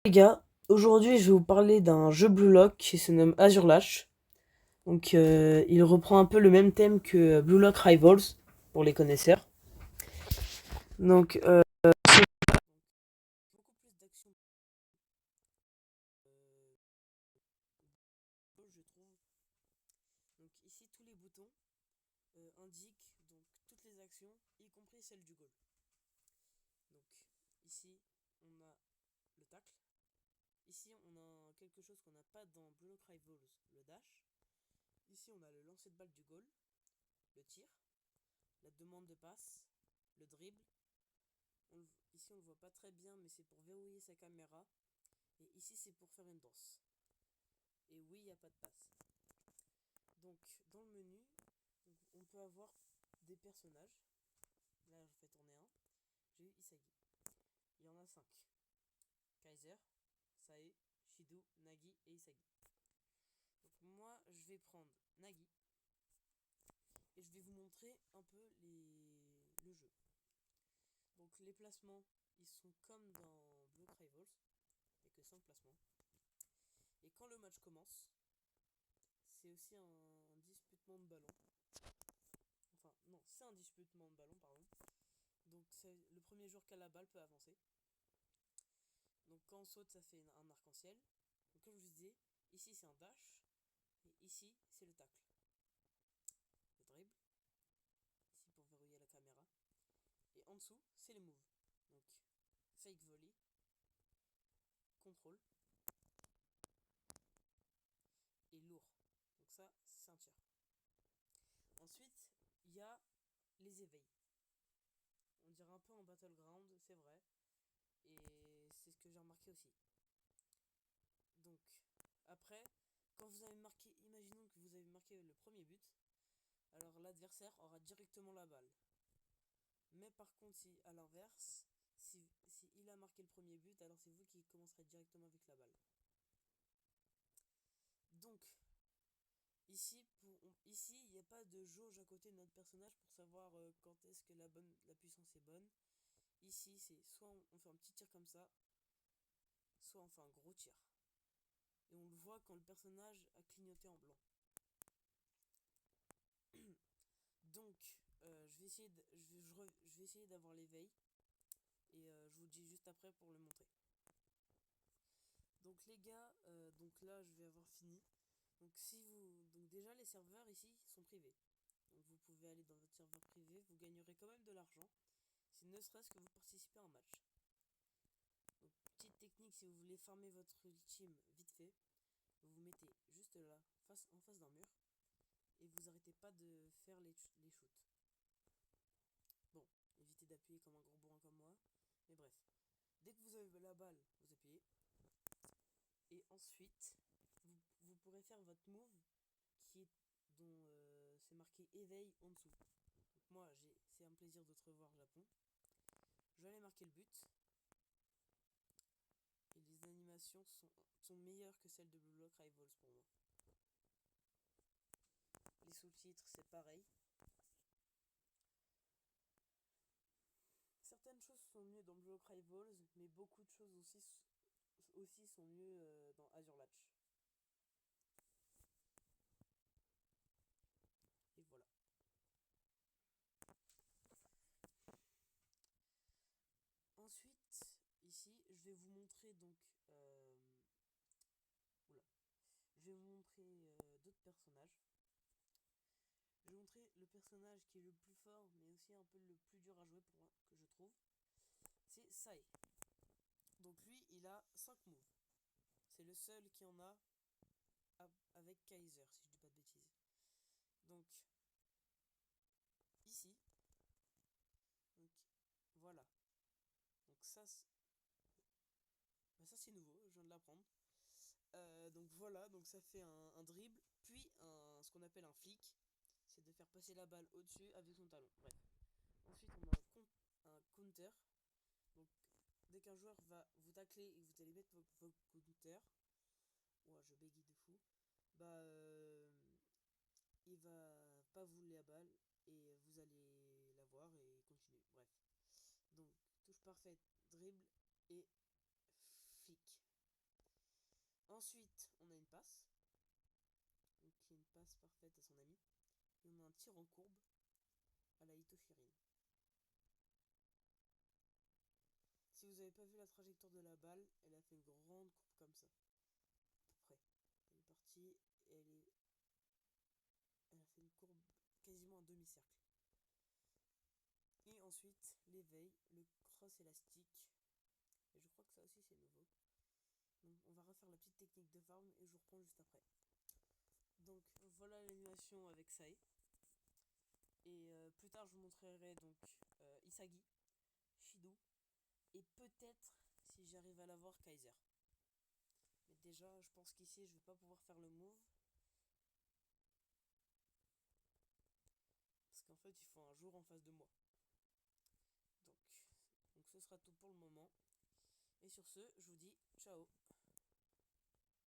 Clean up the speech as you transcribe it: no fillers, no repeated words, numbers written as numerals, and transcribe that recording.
Les gars, aujourd'hui je vais vous parler d'un jeu Blue Lock qui se nomme Azure Lash. Donc il reprend un peu le même thème que Blue Lock Rivals pour les connaisseurs. Donc c'est beaucoup plus d'action, je trouve. Donc ici tous les boutons indiquent donc toutes les actions, y compris celle du goal. Donc ici on a le tacle. Ici on a quelque chose qu'on n'a pas dans Blue Lock Rivals, le dash. Ici on a le lancer de balle du goal, le tir, la demande de passe, le dribble. Ici on le voit pas très bien mais c'est pour verrouiller sa caméra. Et ici c'est pour faire une danse. Et oui, il n'y a pas de passe. Donc dans le menu, on peut avoir des personnages. Là je fais tourner un. J'ai eu Isagi. Il y en a 5. Kaiser, Sae, Shido, Nagi et Isagi. Donc moi je vais prendre Nagi. Et je vais vous montrer un peu le jeu. Donc les placements, ils sont comme dans Blue Rivals. Il n'y a que 5 placements. Et quand le match commence, c'est aussi un disputement de ballon. Enfin, non, c'est un disputement de ballon, pardon. Donc, le premier joueur qui a la balle peut avancer. Donc, quand on saute, ça fait un arc-en-ciel. Donc, comme je vous disais, ici c'est un dash. Et ici, c'est le tacle. Le dribble. Ici pour verrouiller la caméra. Et en dessous, c'est les moves. Donc, fake volley, contrôle et lourd. Donc, ça, c'est un tir. Ensuite, il y a les éveils. On dirait un peu en battleground, c'est vrai. Et c'est ce que j'ai remarqué aussi. Donc, après, quand vous avez marqué, imaginons que vous avez marqué le premier but, alors l'adversaire aura directement la balle. Mais par contre, si à l'inverse, si il a marqué le premier but, alors c'est vous qui commencerez directement avec la balle. Donc, ici, il n'y a pas de jauge à côté de notre personnage pour savoir quand est-ce que la puissance est bonne. Ici, c'est soit on fait un petit tir comme ça, soit on fait un gros tir. Et on le voit quand le personnage a clignoté en blanc. Donc, je vais essayer d'avoir l'éveil. Et je vous dis juste après pour le montrer. Donc les gars, donc là je vais avoir fini. Donc déjà les serveurs ici sont privés. Donc vous pouvez aller dans votre serveur privé, vous gagnerez quand même de l'argent, si ne serait-ce que vous participez à un match. Donc petite technique, si vous voulez farmer votre team vite fait, vous vous mettez juste là, en face d'un mur, et vous arrêtez pas de faire les shoots. Bon, évitez d'appuyer comme un gros bourrin comme moi, mais bref. Dès que vous avez la balle, vous appuyez. Et ensuite, vous pourrez faire votre move qui est dont c'est marqué éveil en dessous. Donc moi, c'est un plaisir de te revoir Japon. Je vais aller marquer le but. Et les animations sont meilleures que celles de Blue Lock Rivals pour moi. Les sous-titres, c'est pareil. Certaines choses sont mieux dans Blue Lock Rivals, mais beaucoup de choses aussi sont mieux dans Azure Latch. Et voilà. Ensuite, ici, je vais vous montrer donc... oula. Je vais vous montrer d'autres personnages. Je vais vous montrer le personnage qui est le plus fort, mais aussi un peu le plus dur à jouer pour moi, que je trouve. C'est Sae. Donc lui, il a 5 moves. C'est le seul qui en a avec Kaiser, si je dis pas de bêtises. Donc, ici. Donc, voilà. Donc ça c'est nouveau, je viens de l'apprendre. Donc voilà, donc ça fait un dribble, puis ce qu'on appelle un flick. C'est de faire passer la balle au-dessus avec son talon. Bref. Ensuite, on a un counter. Donc, dès qu'un joueur va vous tacler et que vous allez mettre vos counters, ouais, je bégaye de fou, bah, il va pas vous la balle et vous allez la voir et continuer. Bref. Donc, touche parfaite, dribble et flick. Ensuite, on a une passe. Donc, qui est une passe parfaite à son ami. Et on a un tir en courbe à la Ito Shirin. Si vous n'avez pas vu la trajectoire de la balle, elle a fait une grande courbe comme ça. À peu près. Elle est partie et elle a fait une courbe quasiment un demi-cercle. Et ensuite, l'éveil, le cross élastique. Et je crois que ça aussi c'est nouveau. Donc on va refaire la petite technique de farm et je vous reprends juste après. Donc voilà l'animation avec Sae. Et plus tard je vous montrerai donc Isagi, Shido et peut-être si j'arrive à l'avoir Kaiser. Mais déjà je pense qu'ici je vais pas pouvoir faire le move. Parce qu'en fait il faut un jour en face de moi. Donc ce sera tout pour le moment. Et sur ce, je vous dis ciao.